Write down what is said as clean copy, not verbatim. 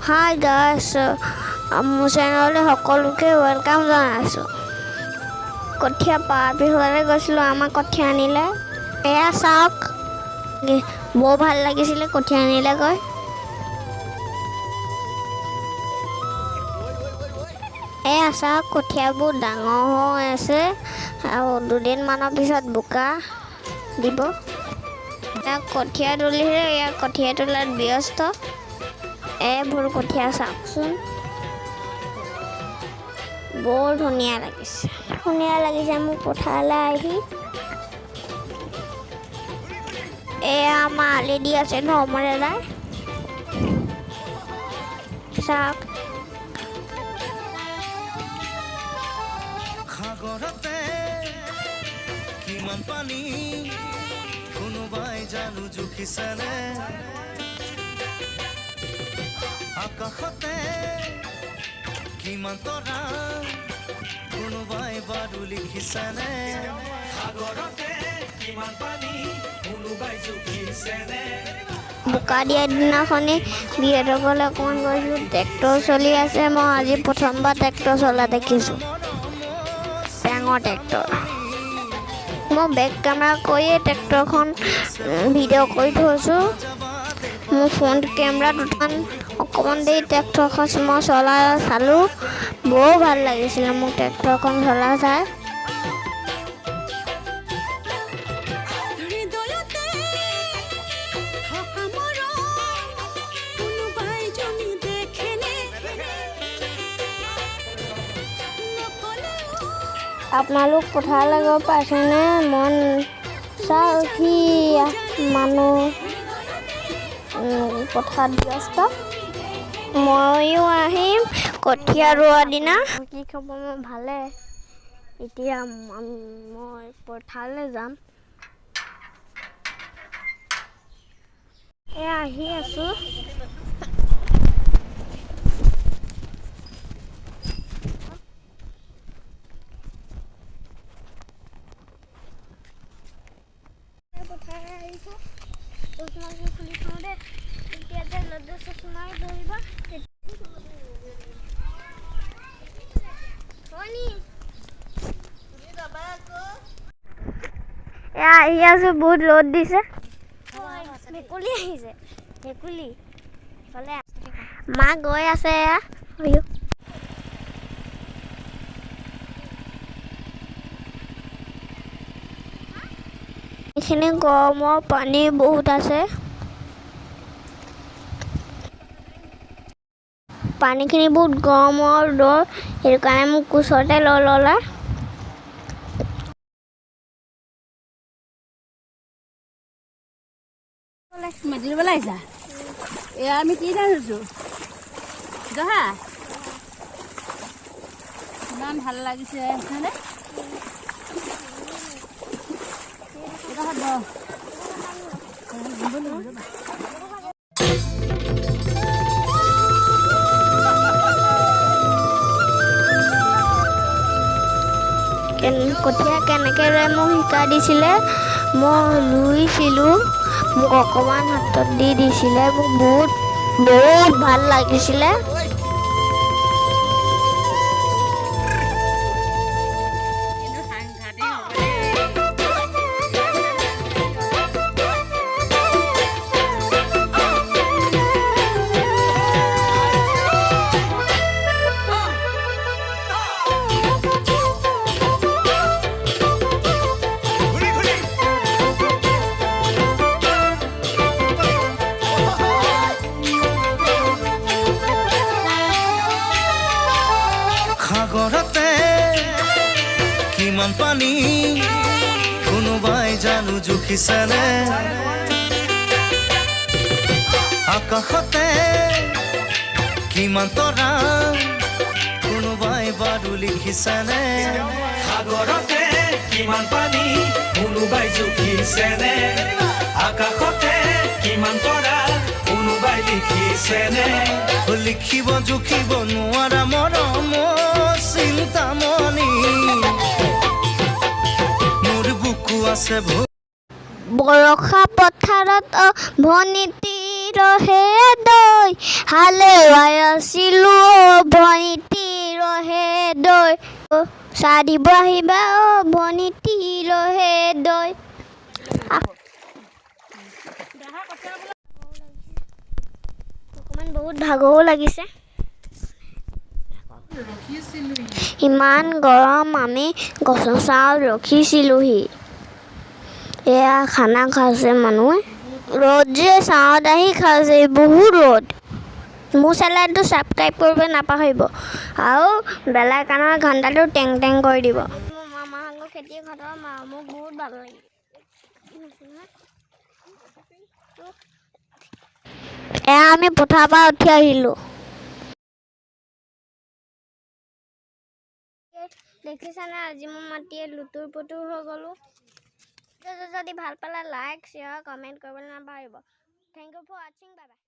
Hi guys, মোৰ চেনেললৈ সকলোকে welcome জনাইছোঁ। কঠীয়া পাৰ পিছলৈ গৈছিলোঁ, আমাক কঠীয়া আনিলে। এয়া চাওক, বৰ ভাল লাগিছিলে কঠীয়া আনিলে গৈ। এয়া চাওক, কঠীয়াবোৰ ডাঙৰ হৈ আছে আৰু দুদিনমানৰ পিছত বোকা দিব। ইয়াক কঠীয়া তুলিছে, ইয়াক কঠীয়া তোলাত ব্যস্ত। এইবোৰ কঠীয়া চাওকচোন, বৰ ধুনীয়া লাগিছে মোক পথাৰলৈ আহি। এয়া আমাৰ আলি দি আছে ধৰ্ম দাদাই, চাওক। সাগৰতে কিমান পানী, কোনোবাই জানো জুখিছেনে? আকাশতে কিমান তৰা, কোনোবাই বাৰু লিখিছেনে? সাগৰতে কিমান পানী, কোনোবাই জুখিছেনে? বোকা দিয়া দিনাখনি বিয়েৰসকলে অকণমান গৈছোঁ। ট্ৰেক্টৰ চলি আছে, মই আজি প্ৰথমবাৰ ট্ৰেক্টৰ চলা দেখিছোঁ, ডাঙৰ ট্ৰেক্টৰ। মই বেক কেমেৰা কৰিয়ে ট্ৰেক্টৰখন ভিডিঅ' কৰি থৈছোঁ। মোৰ ফোন কেমেৰাত অকণমান দেৰি ট্ৰেক্টৰখন মই চালোঁ, বৰ ভাল লাগিছিলে মোক ট্ৰেক্টৰখন চলাই চাই। আপোনালোক পথাৰলৈ গৈ পাইছেনে? মন চাওক, কি মানুহ পথাৰত ব্যস্ত। ময়ো আহিম কঠীয়া ৰোৱা দিনা। কি খবৰ? মই ভালে। এতিয়া মই পথাৰলৈ যাম। এয়া আহি আছোঁ। খুলি থওঁ দে, এতিয়া যে লদ্ৰ চচমাই ধৰিবা। এয়া আহি আছোঁ, বহুত ৰ'দ দিছে। ভেকুলী আহিছে, ভেকুলী মা গৈ আছে। এয়া এইখিনি গৰমৰ পানী বহুত আছে। পানীখিনি বহুত গৰমৰ দ', সেইটো কাৰণে মোক কোচতে লৈ ল'লা। মাটি ৰুবলৈ আহিছা? এয়া আমি কি ধান ৰুইছোঁ? জহা ইমান ভাল লাগিছে হয়নে? কঠীয়া কেনেকৈ ৰুৱে মোক শিকাই দিছিলে, মই ৰুইছিলোঁ। মোক অকণমান হাতত দি দিছিলে, মোক বহুত ভাল লাগিছিলে। সাগৰতে কিমান পানী, কোনোবাই জানো জুখিছেনে? আকাশতে কিমান তৰা, কোনোবাই বাৰু লিখিছেনে? সাগৰতে কিমান পানী, কোনোবাই জুখিছেনে? আকাশতে কিমান তৰা, কোনোবাই লিখিছেনে? লিখিব জুখিব নোৱাৰা মৰম চিন্তামণি, মোৰ বুকু আছে বৰষা পথাৰত ভনীতি ৰহে দৈ হালেৱাই আছিলোঁ ভনীতি ৰহে দৈ চাহ দিব আহিবা ভনীতি ৰহে দৈ অকণমান বহুত ভাগৰো লাগিছে ইমান গৰম আমি গছৰ ছাঁত ৰখিছিলোঁহি এয়া খানা খাইছে মানুহে ৰ'দ যে ছাঁত আহি খাইছে বহুত ৰ'দ মোৰ চেনেলটো ছাবস্ক্ৰাইব কৰিব নাপাহৰিব আৰু বেলা কাণৰ ঘণ্টাটো টেং টেং কৰি দিব মোৰ মামাহঁতৰ খেতি খতম আৰু মোক বহুত ভাল লাগে এয়া আমি পথাৰৰ পৰা উঠি আহিলোঁ দেখিছানে আজি মই মাতিয়ে লুতুৰ পুতুৰ হৈ গ'লোঁ যদি ভাল পালে লাইক শ্বেয়াৰ কমেণ্ট কৰিবলৈ নাপাহৰিব থেংক ইউ ফৰ ৱাচিং বাই বাই